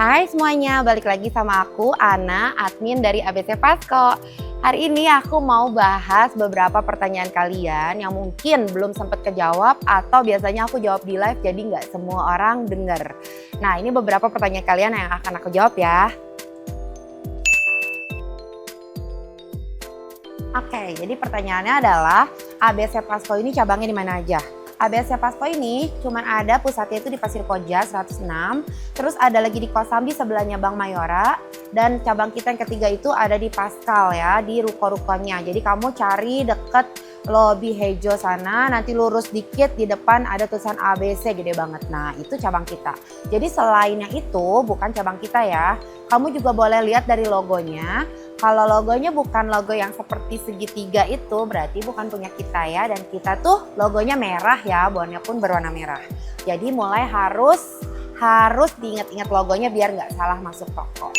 Hai semuanya, balik lagi sama aku, Ana, admin dari ABC Pasko. Hari ini aku mau bahas beberapa pertanyaan kalian yang mungkin belum sempat kejawab atau biasanya aku jawab di live jadi nggak semua orang denger. Nah, ini beberapa pertanyaan kalian yang akan aku jawab ya. Oke, jadi pertanyaannya adalah ABC Pasko ini cabangnya di mana aja? ABC Pasko ini cuman ada pusatnya itu di Pasir Koja 106, terus ada lagi di Kosambi sebelahnya Bank Mayora, dan cabang kita yang ketiga itu ada di Paskal ya, di ruko-rukonya. Jadi kamu cari deket lobi Hejo sana, nanti lurus dikit di depan ada tulisan ABC gede banget. Nah, itu cabang kita. Jadi selainnya itu bukan cabang kita ya. Kamu juga boleh lihat dari logonya. Kalau logonya bukan logo yang seperti segitiga itu berarti bukan punya kita ya. Dan kita tuh logonya merah ya, bawahnya pun berwarna merah. Jadi mulai harus diingat-ingat logonya biar nggak salah masuk toko.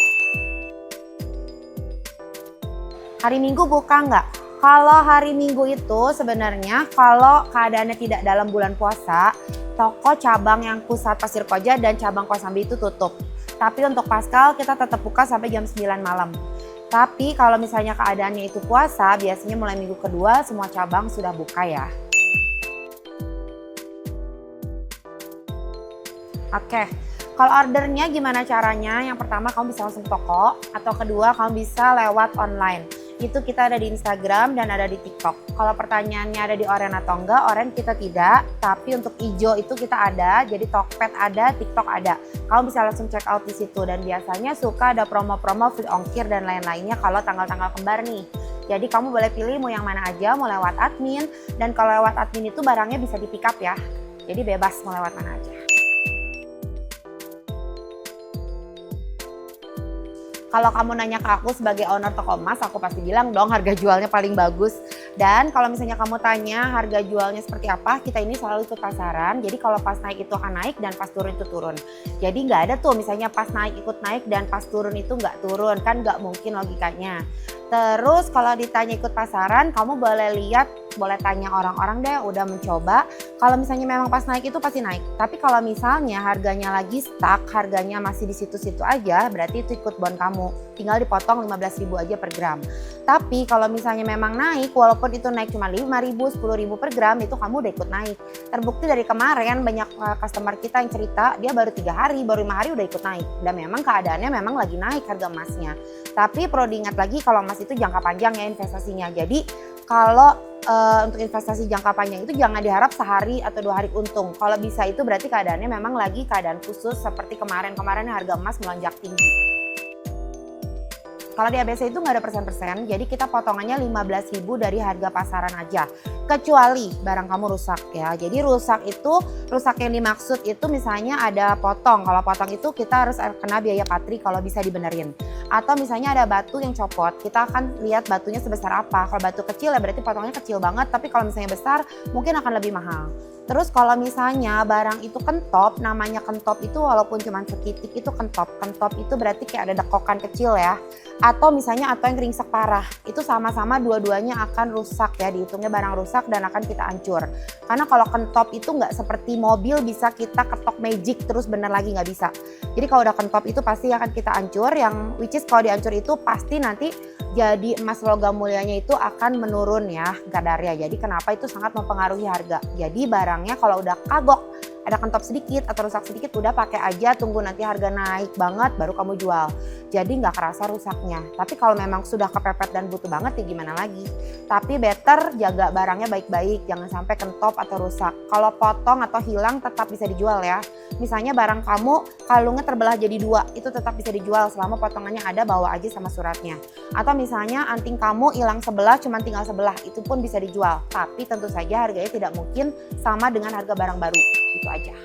Hari Minggu buka nggak? Kalau hari Minggu itu sebenarnya kalau keadaannya tidak dalam bulan puasa, toko cabang yang pusat Pasir Koja dan cabang Kosambi itu tutup. Tapi untuk Paskal kita tetap buka sampai jam 9 malam. Tapi kalau misalnya keadaannya itu puasa, biasanya mulai minggu kedua semua cabang sudah buka ya. Oke, kalau ordernya gimana caranya? Yang pertama kamu bisa langsung toko, atau kedua kamu bisa lewat online. Itu kita ada di Instagram dan ada di TikTok. Kalau pertanyaannya ada di Oren atau enggak, Oren kita tidak. Tapi untuk ijo itu kita ada, jadi Tokped ada, TikTok ada. Kamu bisa langsung check out di situ. Dan biasanya suka ada promo-promo free ongkir dan lain-lainnya kalau tanggal-tanggal kembar nih. Jadi kamu boleh pilih mau yang mana aja, mau lewat admin. Dan kalau lewat admin itu barangnya bisa di pick up ya. Jadi bebas mau lewat mana aja. Kalau kamu nanya ke aku sebagai owner toko emas, aku pasti bilang dong harga jualnya paling bagus. Dan kalau misalnya kamu tanya harga jualnya seperti apa, kita ini selalu ikut pasaran. Jadi kalau pas naik itu akan naik dan pas turun itu turun. Jadi nggak ada tuh misalnya pas naik ikut naik dan pas turun itu nggak turun. Kan nggak mungkin logikanya. Terus kalau ditanya ikut pasaran, kamu boleh lihat, boleh tanya orang-orang deh udah mencoba. Kalau misalnya memang pas naik itu pasti naik. Tapi kalau misalnya harganya lagi stuck, harganya masih di situ-situ aja, berarti itu ikut bon kamu. Tinggal dipotong 15.000 aja per gram. Tapi kalau misalnya memang naik, walaupun itu naik cuma 5.000, 10.000 per gram, itu kamu udah ikut naik. Terbukti dari kemarin banyak customer kita yang cerita, dia baru 3 hari, baru 5 hari udah ikut naik. Dan memang keadaannya memang lagi naik harga emasnya. Tapi perlu diingat lagi kalau emas itu jangka panjang ya investasinya. Jadi kalau untuk investasi jangka panjang itu jangan diharap sehari atau 2 hari untung. Kalau bisa itu berarti keadaannya memang lagi keadaan khusus seperti kemarin harga emas melonjak tinggi. Kalau di ABC itu nggak ada persen-persen, jadi kita potongannya 15.000 dari harga pasaran aja. Kecuali barang kamu rusak ya. Jadi rusak yang dimaksud itu misalnya ada potong. Kalau potong itu kita harus kena biaya patri kalau bisa dibenerin. Atau misalnya ada batu yang copot, kita akan lihat batunya sebesar apa. Kalau batu kecil ya berarti potongnya kecil banget, tapi kalau misalnya besar mungkin akan lebih mahal. Terus kalau misalnya barang itu kentop, namanya kentop itu walaupun cuma setitik itu kentop. Kentop itu berarti kayak ada dekokan kecil ya. Atau misalnya yang ringsek parah. Itu sama-sama dua-duanya akan rusak ya, dihitungnya barang rusak dan akan kita hancur. Karena kalau kentop itu nggak seperti mobil bisa kita ketok magic terus bener lagi, nggak bisa. Jadi kalau udah kentop itu pasti akan kita hancur, yang which is kalau dihancur itu pasti nanti jadi emas logam mulianya itu akan menurun ya kadarnya. Jadi kenapa itu sangat mempengaruhi harga. Jadi barangnya kalau udah kagok, ada kentop sedikit atau rusak sedikit udah pakai aja, tunggu nanti harga naik banget baru kamu jual. Jadi nggak kerasa rusaknya. Tapi kalau memang sudah kepepet dan butuh banget ya gimana lagi. Tapi better jaga barangnya baik-baik, jangan sampai kentop atau rusak. Kalau potong atau hilang tetap bisa dijual ya. Misalnya barang kamu kalungnya terbelah jadi 2, itu tetap bisa dijual selama potongannya ada, bawa aja sama suratnya. Atau misalnya anting kamu hilang sebelah cuma tinggal sebelah, itu pun bisa dijual. Tapi tentu saja harganya tidak mungkin sama dengan harga barang baru. Itu aja.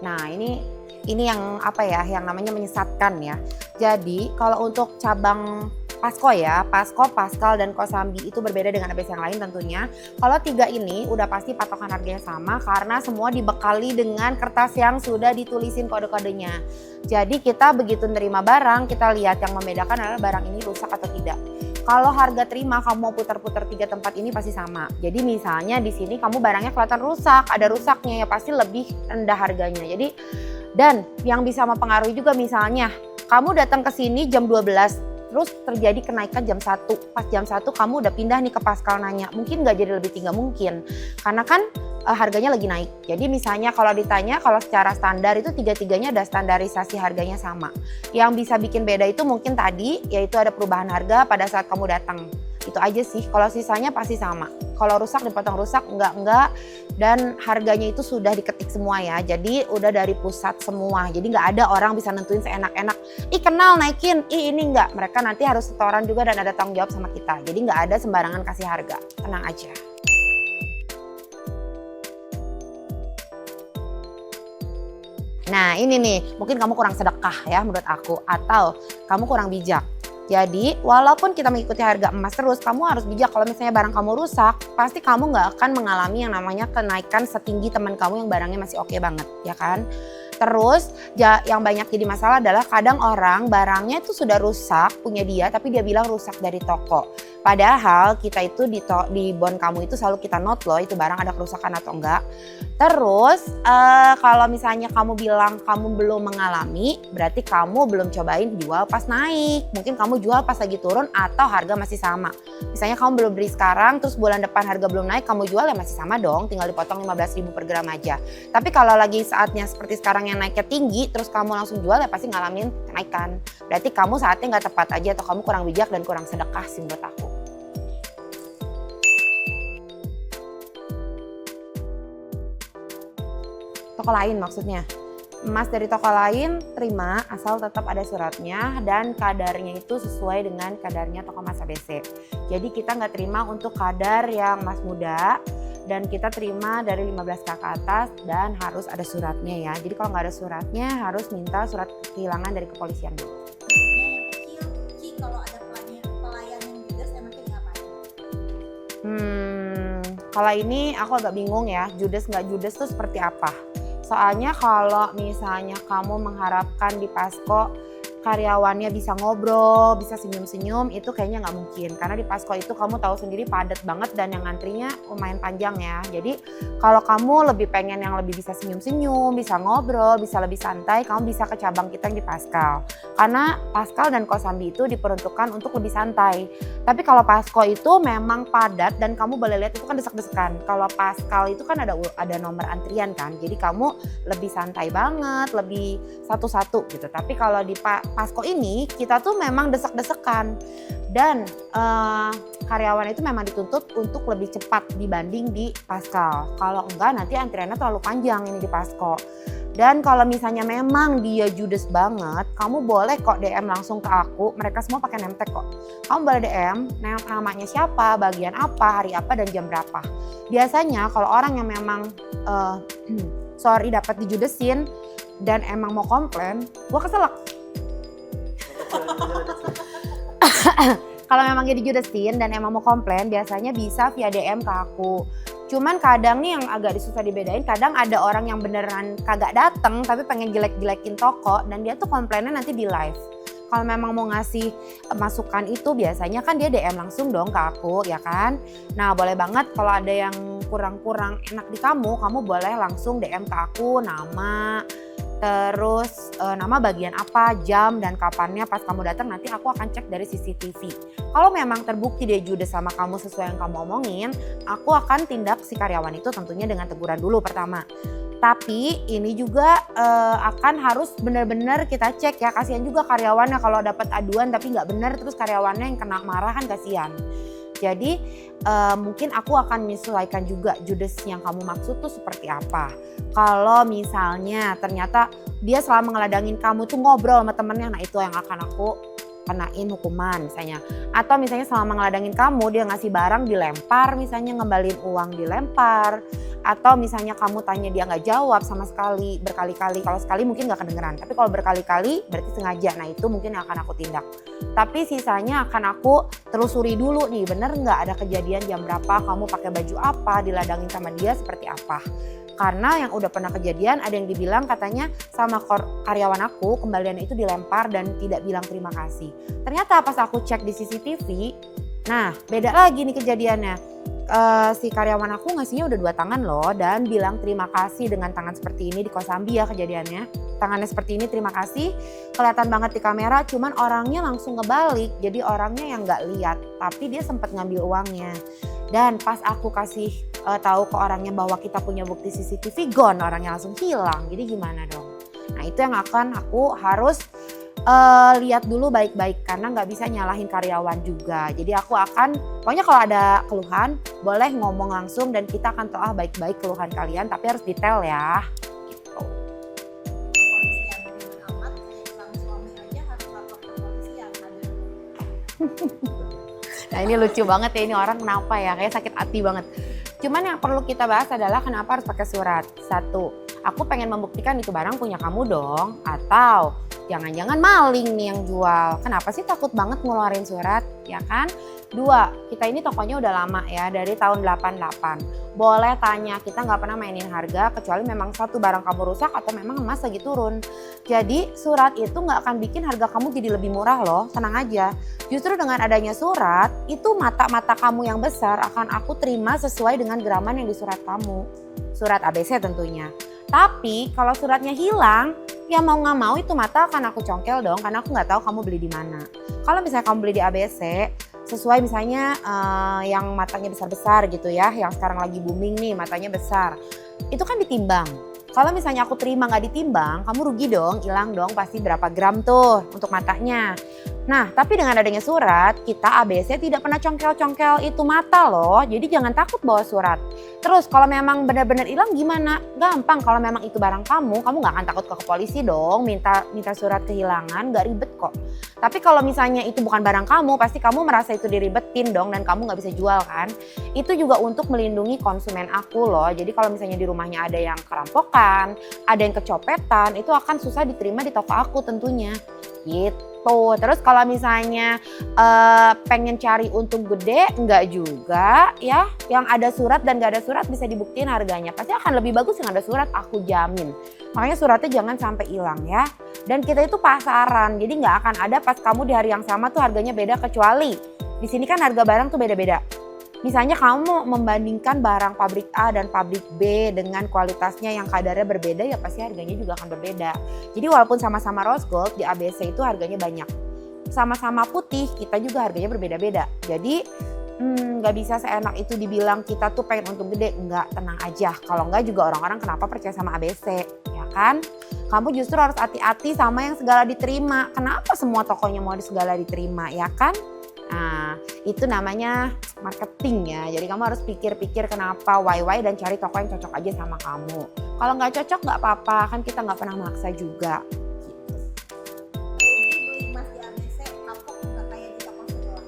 Nah, ini yang yang namanya menyesatkan ya. Jadi kalau untuk cabang Pasko ya, Pasko, Paskal, dan Kosambi itu berbeda dengan ABC yang lain tentunya. Kalau 3 ini udah pasti patokan harganya sama karena semua dibekali dengan kertas yang sudah ditulisin kode-kodenya. Jadi kita begitu nerima barang, kita lihat yang membedakan adalah barang ini rusak atau tidak. Kalau harga terima kamu mau putar-putar 3 tempat ini pasti sama. Jadi misalnya di sini kamu barangnya kelihatan rusak, ada rusaknya ya pasti lebih rendah harganya. Jadi dan yang bisa mempengaruhi juga misalnya kamu datang ke sini jam 12 terus terjadi kenaikan jam 1. Pas jam 1 kamu udah pindah nih ke Paskal nanya, mungkin nggak jadi lebih tinggi? Mungkin. Karena kan harganya lagi naik. Jadi misalnya kalau ditanya, kalau secara standar itu tiga-tiganya ada standarisasi harganya sama. Yang bisa bikin beda itu mungkin tadi, yaitu ada perubahan harga pada saat kamu datang. Itu aja sih, kalau sisanya pasti sama. Kalau rusak dipotong rusak, enggak. Dan harganya itu sudah diketik semua ya, jadi udah dari pusat semua. Jadi nggak ada orang bisa nentuin seenak-enak, ih kenal naikin, ih ini enggak. Mereka nanti harus setoran juga dan ada tanggung jawab sama kita. Jadi nggak ada sembarangan kasih harga, tenang aja. Nah ini nih, mungkin kamu kurang sedekah ya menurut aku, atau kamu kurang bijak. Jadi walaupun kita mengikuti harga emas terus, kamu harus bijak. Kalau misalnya barang kamu rusak, pasti kamu nggak akan mengalami yang namanya kenaikan setinggi teman kamu yang barangnya masih oke banget, ya kan? Terus yang banyak jadi masalah adalah kadang orang barangnya itu sudah rusak punya dia, tapi dia bilang rusak dari toko. Padahal kita itu di bon kamu itu selalu kita note loh itu barang ada kerusakan atau enggak. Terus kalau misalnya kamu bilang kamu belum mengalami, berarti kamu belum cobain jual pas naik. Mungkin kamu jual pas lagi turun atau harga masih sama. Misalnya kamu belum beli sekarang, terus bulan depan harga belum naik, kamu jual ya masih sama dong, tinggal dipotong 15.000 per gram aja. Tapi kalau lagi saatnya seperti sekarang yang naiknya tinggi, terus kamu langsung jual ya pasti ngalamin kenaikan. Berarti kamu saatnya nggak tepat aja atau kamu kurang bijak dan kurang sedekah sih menurut aku. Toko lain maksudnya. Emas dari toko lain terima asal tetap ada suratnya dan kadarnya itu sesuai dengan kadarnya toko emas ABC. Jadi kita nggak terima untuk kadar yang emas muda dan kita terima dari 15K ke atas dan harus ada suratnya ya. Jadi kalau nggak ada suratnya harus minta surat kehilangan dari kepolisian dulu. Yang kecil, Ci, kalau ada pelayan yang judes enaknya diapain? Kalau ini aku agak bingung ya, judes nggak judes tuh seperti apa? Soalnya kalau misalnya kamu mengharapkan di Pasko karyawannya bisa ngobrol, bisa senyum-senyum, itu kayaknya nggak mungkin. Karena di Pasko itu kamu tahu sendiri padat banget dan yang ngantrinya lumayan panjang ya. Jadi kalau kamu lebih pengen yang lebih bisa senyum-senyum, bisa ngobrol, bisa lebih santai, kamu bisa ke cabang kita yang di Paskal. Karena Paskal dan Kosambi itu diperuntukkan untuk lebih santai. Tapi kalau Pasko itu memang padat dan kamu boleh lihat itu kan desek-desekan. Kalau Paskal itu kan ada nomor antrian kan. Jadi kamu lebih santai banget, lebih satu-satu gitu. Tapi kalau di Pasko ini kita tuh memang desek-desekan dan karyawan itu memang dituntut untuk lebih cepat dibanding di Paskal. Kalau enggak nanti antriannya terlalu panjang ini di Pasko. Dan kalau misalnya memang dia judes banget, kamu boleh kok DM langsung ke aku. Mereka semua pakai name tag kok. Kamu boleh DM namanya siapa, bagian apa, hari apa, dan jam berapa. Biasanya kalau orang yang memang sorry dapat dijudesin dan emang mau komplain, gue keselak. Kalau memang dia dijudesin dan emang mau komplain, biasanya bisa via DM ke aku. Cuman kadang nih yang agak susah dibedain, kadang ada orang yang beneran kagak dateng tapi pengen jelek-jelekin toko dan dia tuh komplainnya nanti di live. Kalau memang mau ngasih masukan itu biasanya kan dia DM langsung dong ke aku ya kan. Nah boleh banget kalau ada yang kurang-kurang enak di kamu boleh langsung DM ke aku nama, terus nama bagian apa, jam dan kapannya pas kamu datang nanti aku akan cek dari CCTV. Kalau memang terbukti dia judes sama kamu sesuai yang kamu omongin, aku akan tindak si karyawan itu tentunya dengan teguran dulu pertama. Tapi ini juga akan harus benar-benar kita cek ya, kasihan juga karyawannya kalau dapat aduan tapi nggak benar terus karyawannya yang kena marah kan kasihan. Jadi mungkin aku akan menyesuaikan juga judes yang kamu maksud tuh seperti apa. Kalau misalnya ternyata dia selama ngeladangin kamu tuh ngobrol sama temennya, nah itu yang akan aku kenain hukuman misalnya. Atau misalnya selama ngeladangin kamu dia ngasih barang dilempar, misalnya ngembaliin uang dilempar. Atau misalnya kamu tanya dia nggak jawab sama sekali berkali-kali. Kalau sekali mungkin nggak kedengeran, tapi kalau berkali-kali berarti sengaja. Nah itu mungkin yang akan aku tindak. Tapi sisanya akan aku telusuri dulu nih, bener nggak ada kejadian jam berapa, kamu pakai baju apa, diladangin sama dia seperti apa. Karena yang udah pernah kejadian ada yang dibilang katanya sama karyawan aku kembaliannya itu dilempar dan tidak bilang terima kasih. Ternyata pas aku cek di CCTV Nah, beda lagi nih kejadiannya. Si karyawan aku ngasihnya udah 2 tangan loh dan bilang terima kasih dengan tangan seperti ini di Kosambi ya kejadiannya. Tangannya seperti ini terima kasih, kelihatan banget di kamera cuman orangnya langsung ngebalik. Jadi orangnya yang nggak lihat tapi dia sempat ngambil uangnya. Dan pas aku kasih tahu ke orangnya bahwa kita punya bukti CCTV gone, orangnya langsung hilang. Jadi gimana dong? Nah itu yang akan aku harus lihat dulu baik-baik karena nggak bisa nyalahin karyawan juga. Jadi aku akan, pokoknya kalau ada keluhan boleh ngomong langsung dan kita akan tahu baik-baik keluhan kalian tapi harus detail ya. Gitu. Polisi yang ribet amat, kayak bilang suami aja harus lapor ke polisi yang ada. Nah ini lucu banget ya, ini orang kenapa ya, kayak sakit hati banget. Cuman yang perlu kita bahas adalah kenapa harus pakai surat. 1, aku pengen membuktikan itu barang punya kamu dong. Atau jangan-jangan maling nih yang jual. Kenapa sih takut banget ngeluarin surat, ya kan? 2, kita ini tokonya udah lama ya, dari tahun 88. Boleh tanya, kita nggak pernah mainin harga kecuali memang satu barang kamu rusak atau memang emas lagi turun. Jadi surat itu nggak akan bikin harga kamu jadi lebih murah loh, tenang aja. Justru dengan adanya surat, itu mata-mata kamu yang besar akan aku terima sesuai dengan geraman yang di surat kamu. Surat ABC tentunya. Tapi kalau suratnya hilang, ya mau nggak mau itu mata akan aku congkel dong karena aku nggak tahu kamu beli di mana. Kalau misalnya kamu beli di ABC, sesuai misalnya yang matanya besar-besar gitu ya, yang sekarang lagi booming nih matanya besar, itu kan ditimbang. Kalau misalnya aku terima nggak ditimbang, kamu rugi dong, hilang dong pasti berapa gram tuh untuk matanya. Nah, tapi dengan adanya surat, kita ABC tidak pernah congkel-congkel itu mata loh. Jadi jangan takut bawa surat. Terus kalau memang benar-benar hilang gimana? Gampang, kalau memang itu barang kamu nggak akan takut ke polisi dong. Minta surat kehilangan, nggak ribet kok. Tapi kalau misalnya itu bukan barang kamu, pasti kamu merasa itu diribetin dong dan kamu nggak bisa jual kan. Itu juga untuk melindungi konsumen aku loh. Jadi kalau misalnya di rumahnya ada yang kerampokan, ada yang kecopetan, itu akan susah diterima di toko aku tentunya. Gitu. Terus kalau misalnya pengen cari untung gede, enggak juga ya. Yang ada surat dan gak ada surat bisa dibuktiin harganya. Pasti akan lebih bagus yang ada surat, aku jamin. Makanya suratnya jangan sampai hilang ya. Dan kita itu pasaran, jadi nggak akan ada pas kamu di hari yang sama tuh harganya beda, kecuali di sini kan harga barang tuh beda-beda. Misalnya kamu membandingkan barang pabrik A dan pabrik B dengan kualitasnya yang kadarnya berbeda, ya pasti harganya juga akan berbeda. Jadi walaupun sama-sama rose gold, di ABC itu harganya banyak. Sama-sama putih, kita juga harganya berbeda-beda. Jadi nggak bisa seenak itu dibilang kita tuh pengen untung gede. Enggak, tenang aja. Kalau enggak juga orang-orang kenapa percaya sama ABC, ya kan? Kamu justru harus hati-hati sama yang segala diterima. Kenapa semua tokonya mau segala diterima, ya kan? Nah, itu namanya marketing ya. Jadi kamu harus pikir-pikir kenapa, why, dan cari toko yang cocok aja sama kamu. Kalau nggak cocok nggak apa-apa, kan kita nggak pernah maksa juga. Rugi beli emas di ABC, kapok nggak kayak di toko sebelah.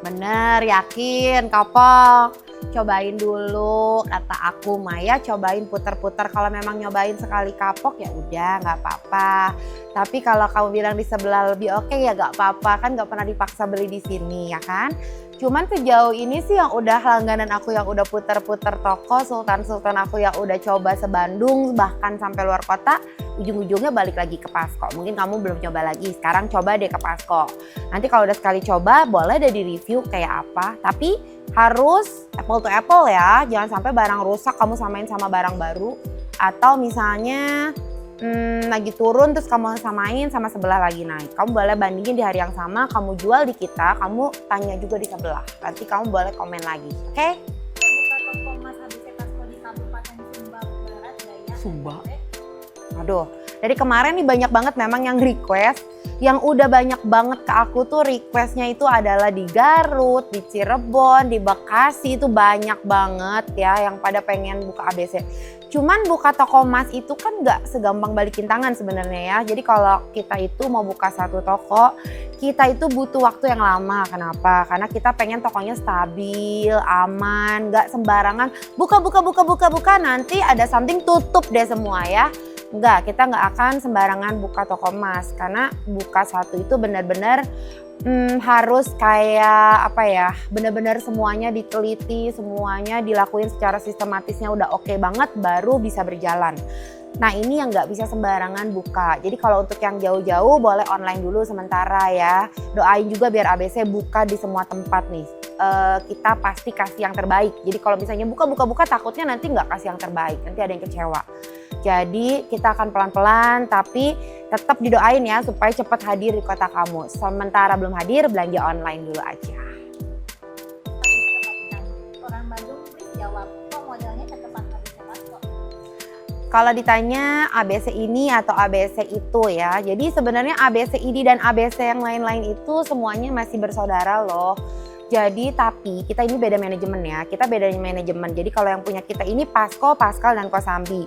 Bener, yakin kapok. Cobain dulu, kata aku Maya, cobain puter-puter. Kalau memang nyobain sekali kapok ya udah nggak apa-apa. Tapi kalau kamu bilang di sebelah lebih oke ya nggak apa-apa, kan nggak pernah dipaksa beli di sini ya kan. Cuman sejauh ini sih yang udah langganan aku yang udah puter-puter toko, sultan aku yang udah coba se-Bandung bahkan sampai luar kota, ujung-ujungnya balik lagi ke Pasko. Mungkin kamu belum coba lagi, sekarang coba deh ke Pasko. Nanti kalau udah sekali coba boleh deh di review kayak apa, tapi harus apple to apple ya, jangan sampai barang rusak kamu samain sama barang baru. Atau misalnya lagi turun terus kamu samain sama sebelah lagi naik. Kamu boleh bandingin di hari yang sama, kamu jual di kita, kamu tanya juga di sebelah. Nanti kamu boleh komen lagi, oke? Saya buka toko emas ABC Pasko di Kabupaten Sumba Barat, Daya. Sumba? Aduh, dari kemarin nih banyak banget memang yang request. Yang udah banyak banget ke aku tuh requestnya itu adalah di Garut, di Cirebon, di Bekasi, itu banyak banget ya yang pada pengen buka ABC. Cuman buka toko emas itu kan gak segampang balikin tangan sebenarnya ya. Jadi kalau kita itu mau buka satu toko, kita itu butuh waktu yang lama. Kenapa? Karena kita pengen tokonya stabil, aman, gak sembarangan buka nanti ada something tutup deh semua ya. Enggak, kita nggak akan sembarangan buka toko emas karena buka satu itu benar-benar harus kayak apa ya, benar-benar semuanya diteliti, semuanya dilakuin secara sistematisnya udah oke banget baru bisa berjalan. Nah ini yang nggak bisa sembarangan buka. Jadi kalau untuk yang jauh-jauh boleh online dulu sementara ya. Doain juga biar ABC buka di semua tempat nih. kita pasti kasih yang terbaik. Jadi kalau misalnya buka takutnya nanti nggak kasih yang terbaik, nanti ada yang kecewa. Jadi kita akan pelan-pelan tapi tetap didoain ya supaya cepat hadir di kota kamu. Sementara belum hadir, belanja online dulu aja. Orang Bandung please jawab, kok modelnya ketepat ABC Pasko? Kalau ditanya ABC ini atau ABC itu ya, jadi sebenarnya ABC ini dan ABC yang lain-lain itu semuanya masih bersaudara loh. Jadi tapi kita ini beda manajemen ya, kita beda manajemen. Jadi kalau yang punya kita ini Pasko, Paskal, dan Kosambi.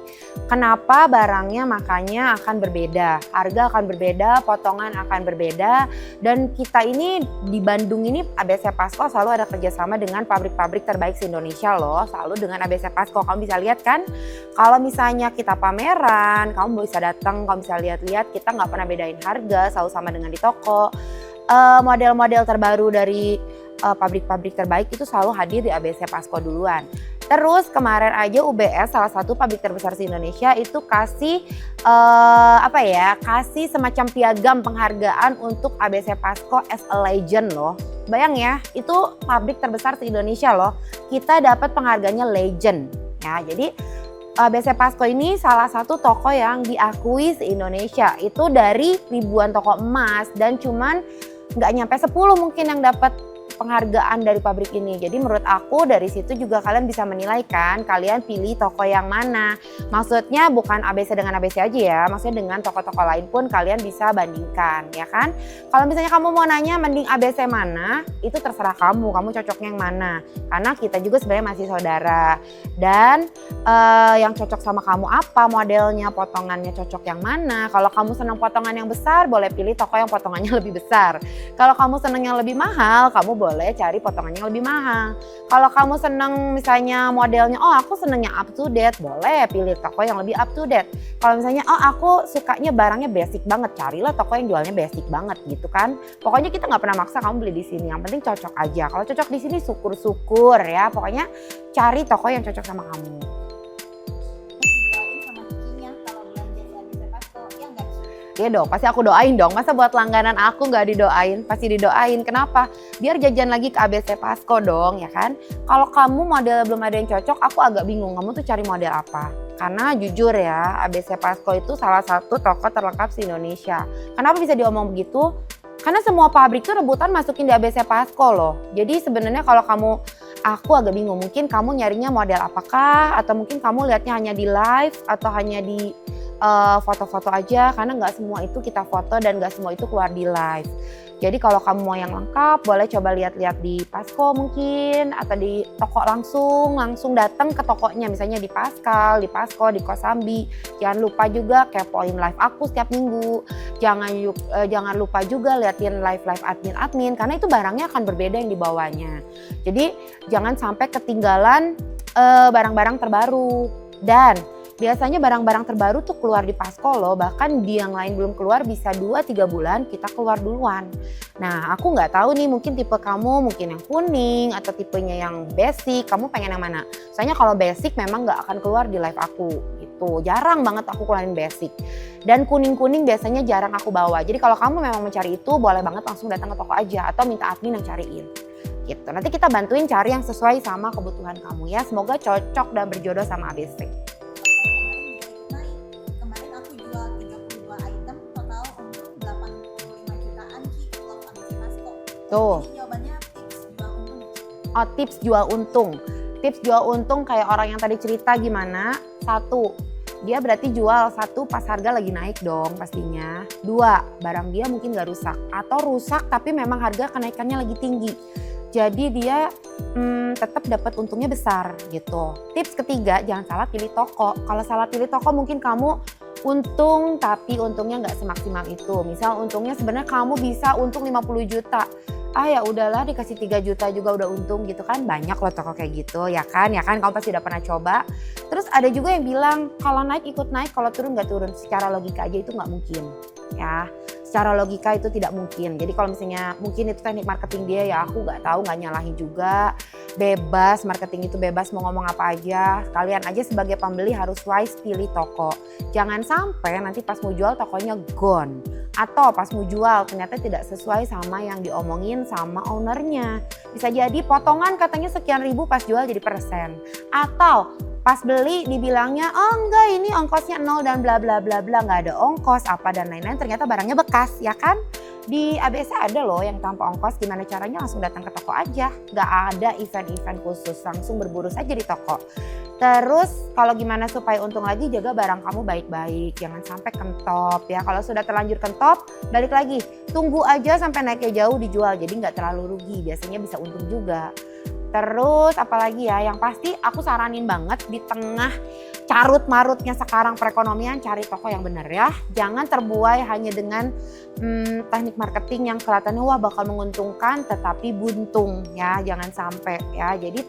Kenapa barangnya makanya akan berbeda, harga akan berbeda, potongan akan berbeda. Dan kita ini di Bandung ini ABC Pasko selalu ada kerjasama dengan pabrik-pabrik terbaik se-Indonesia loh. Selalu dengan ABC Pasko, kamu bisa lihat kan. Kalau misalnya kita pameran, kamu bisa datang, kamu bisa lihat-lihat, kita nggak pernah bedain harga, selalu sama dengan di toko. Model-model terbaru dari pabrik-pabrik terbaik itu selalu hadir di ABC Pasko duluan. Terus kemarin aja UBS salah satu pabrik terbesar di Indonesia itu kasih kasih semacam piagam penghargaan untuk ABC Pasko as a legend loh. Bayang ya, itu pabrik terbesar di Indonesia loh. Kita dapat penghargaannya legend ya. Jadi ABC Pasko ini salah satu toko yang diakui se-Indonesia. Itu dari ribuan toko emas dan cuman nggak nyampe 10 mungkin yang dapat penghargaan dari pabrik ini. Jadi menurut aku dari situ juga kalian bisa menilai kan, kalian pilih toko yang mana. Maksudnya bukan ABC dengan ABC aja ya, maksudnya dengan toko-toko lain pun kalian bisa bandingkan ya kan. Kalau misalnya kamu mau nanya mending ABC mana, itu terserah kamu cocoknya yang mana. Karena kita juga sebenarnya masih saudara. Dan yang cocok sama kamu apa, modelnya, potongannya cocok yang mana. Kalau kamu senang potongan yang besar, boleh pilih toko yang potongannya lebih besar. Kalau kamu senang yang lebih mahal, kamu boleh cari potongannya yang lebih mahal. Kalau kamu seneng misalnya modelnya, oh aku senengnya up to date, boleh pilih toko yang lebih up to date. Kalau misalnya, oh aku sukanya barangnya basic banget, carilah toko yang jualnya basic banget gitu kan. Pokoknya kita nggak pernah maksa kamu beli di sini, yang penting cocok aja. Kalau cocok di sini syukur-syukur ya, pokoknya cari toko yang cocok sama kamu. Didoain sama cikinya kalau belanja di ABC Pasko, ya nggak sih? Iya dong, pasti aku doain dong. Masa buat langganan aku nggak didoain? Pasti didoain. Kenapa? Biar jajan lagi ke ABC Pasko dong, ya kan? Kalau kamu model belum ada yang cocok, aku agak bingung. Kamu tuh cari model apa? Karena jujur ya, ABC Pasko itu salah satu toko terlengkap di Indonesia. Kenapa bisa diomong begitu? Karena semua pabrik tuh rebutan masukin di ABC Pasko loh. Jadi sebenarnya kalau aku agak bingung. Mungkin kamu nyarinya model apakah? Atau mungkin kamu lihatnya hanya di live atau hanya di foto-foto aja, karena nggak semua itu kita foto dan nggak semua itu keluar di live. Jadi kalau kamu mau yang lengkap, boleh coba lihat-lihat di Pasko mungkin, atau di toko langsung datang ke tokonya, misalnya di Paskal, di Pasko, di Kosambi. Jangan lupa juga kepoin live aku setiap minggu. Jangan lupa juga liatin live admin, karena itu barangnya akan berbeda yang dibawanya. Jadi jangan sampai ketinggalan barang-barang terbaru. Dan biasanya barang-barang terbaru tuh keluar di Pasko loh, bahkan di yang lain belum keluar bisa 2-3 bulan kita keluar duluan. Nah aku nggak tahu nih, mungkin tipe kamu mungkin yang kuning atau tipenya yang basic, kamu pengen yang mana? Soalnya kalau basic memang nggak akan keluar di live aku gitu, jarang banget aku keluarin basic. Dan kuning-kuning biasanya jarang aku bawa, jadi kalau kamu memang mencari itu boleh banget langsung datang ke toko aja atau minta admin yang cariin. Gitu. Nanti kita bantuin cari yang sesuai sama kebutuhan kamu ya, semoga cocok dan berjodoh sama ABC. Kemarin aku jual 32 item, total untung 85 jutaan Ki kalau ABC Pasko. Tuh. Jadi jawabannya tips jual untung. Oh, tips jual untung. Tips jual untung kayak orang yang tadi cerita gimana? 1, dia berarti jual 1 pas harga lagi naik dong pastinya. 2, barang dia mungkin gak rusak. Atau rusak tapi memang harga kenaikannya lagi tinggi. Jadi dia tetap dapat untungnya besar gitu. Tips ketiga, jangan salah pilih toko. Kalau salah pilih toko mungkin kamu untung tapi untungnya nggak semaksimal itu. Misal untungnya sebenarnya kamu bisa untung 50 juta. Ya udahlah dikasih 3 juta juga udah untung gitu kan. Banyak loh toko kayak gitu ya kan kamu pasti udah pernah coba. Terus ada juga yang bilang kalau naik ikut naik, kalau turun nggak turun. Secara logika aja itu nggak mungkin ya. secara logika itu tidak mungkin. Jadi kalau misalnya mungkin itu teknik marketing dia, ya aku nggak tahu, nggak nyalahin juga. Bebas, marketing itu bebas mau ngomong apa aja. Kalian aja sebagai pembeli harus wise pilih toko. Jangan sampai nanti pas mau jual tokonya gone. Atau pas mau jual ternyata tidak sesuai sama yang diomongin sama ownernya. Bisa jadi potongan katanya sekian ribu, pas jual jadi persen. Atau pas beli dibilangnya, oh enggak ini ongkosnya 0 dan bla bla bla bla, nggak ada ongkos apa dan lain-lain, ternyata barangnya bekas, ya kan? Di ABS ada loh yang tanpa ongkos, gimana caranya langsung datang ke toko aja. Nggak ada event-event khusus, langsung berburu saja di toko. Terus kalau gimana supaya untung lagi, jaga barang kamu baik-baik, jangan sampai kentop ya. Kalau sudah terlanjur kentop, balik lagi, tunggu aja sampai naiknya jauh dijual, jadi nggak terlalu rugi, biasanya bisa untung juga. Terus apalagi ya, yang pasti aku saranin banget di tengah carut-marutnya sekarang perekonomian, cari toko yang benar ya. Jangan terbuai hanya dengan teknik marketing yang kelihatannya wah bakal menguntungkan tetapi buntung ya, jangan sampai ya. Jadi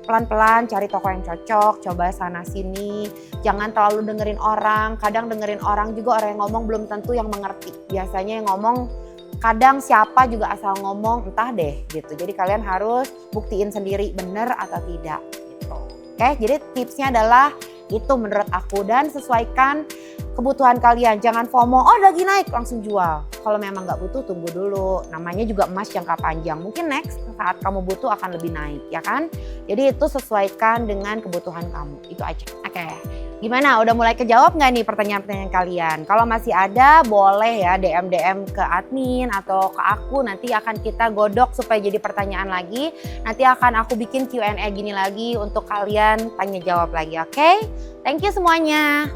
pelan-pelan cari toko yang cocok, coba sana sini. Jangan terlalu dengerin orang, kadang dengerin orang juga, orang yang ngomong belum tentu yang mengerti. Biasanya yang ngomong kadang siapa juga asal ngomong, entah deh gitu. Jadi kalian harus buktiin sendiri benar atau tidak gitu. Oke, jadi tipsnya adalah itu menurut aku, dan sesuaikan kebutuhan kalian. Jangan FOMO, oh lagi naik langsung jual. Kalau memang nggak butuh tunggu dulu. Namanya juga emas jangka panjang. Mungkin next saat kamu butuh akan lebih naik, ya kan? Jadi itu sesuaikan dengan kebutuhan kamu. Itu aja. Oke. Gimana? Udah mulai kejawab nggak nih pertanyaan-pertanyaan kalian? Kalau masih ada boleh ya DM ke admin atau ke aku, nanti akan kita godok supaya jadi pertanyaan lagi. Nanti akan aku bikin Q&A gini lagi untuk kalian tanya jawab lagi, oke? Thank you semuanya.